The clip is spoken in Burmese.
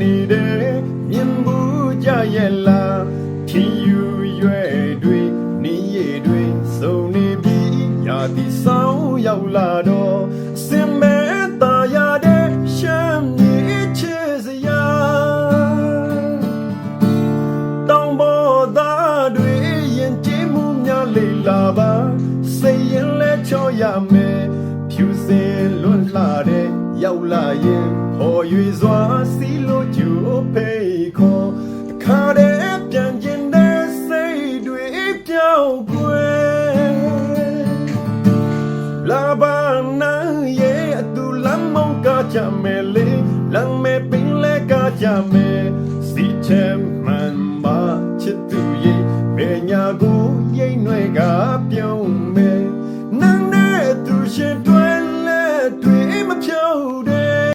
你的面不加眼啦，天有月对，你也对，送你比呀的少要拉多，心没大呀的想你吃是呀，当不大对眼睛目呀累了吧，谁也来瞧呀没，飘色乱拉的。ရောက်လာရင်ဟော်၍စွာစီလို့ကြိုဖိတ်ခေါ်ခါတဲ့ပြန်ကျင်တဲ့စိတ်တွေပြောင်းကွယ်လာပါနာရဲ့အတူလမ်းမောင်းကကြမယ်လေလမ်းမဲ့ပင်လဲကကြမယ်စီချမ်းမှန်ပါချစ်သူရဲ့ဘယ်ညာကိုရိတ်နှွဲကပြ